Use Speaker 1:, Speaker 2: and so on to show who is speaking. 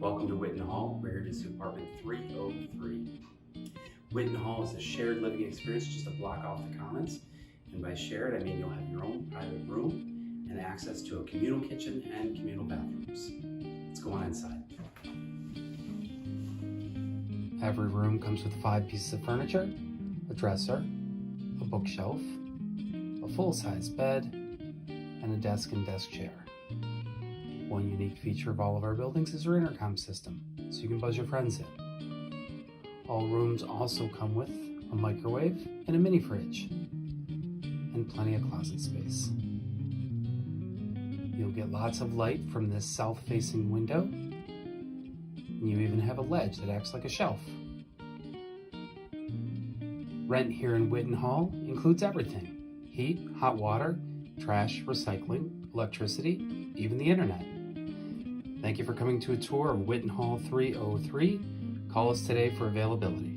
Speaker 1: Welcome to Whiton Hall. We're here to see apartment 303. Whiton Hall is a shared living experience just a block off the Commons. And by shared, I mean you'll have your own private room and access to a communal kitchen and communal bathrooms. Let's go on inside. Every room comes with 5 pieces of furniture, a dresser, a bookshelf, a full-size bed, and a desk and desk chair. One unique feature of all of our buildings is our intercom system, so you can buzz your friends in. All rooms also come with a microwave and a mini fridge, and plenty of closet space. You'll get lots of light from this south-facing window, and you even have a ledge that acts like a shelf. Rent here in Whiton Hall includes everything: heat, hot water, trash, recycling, electricity, even the internet. Thank you for coming to a tour of Whiton Hall 303. Call us today for availability.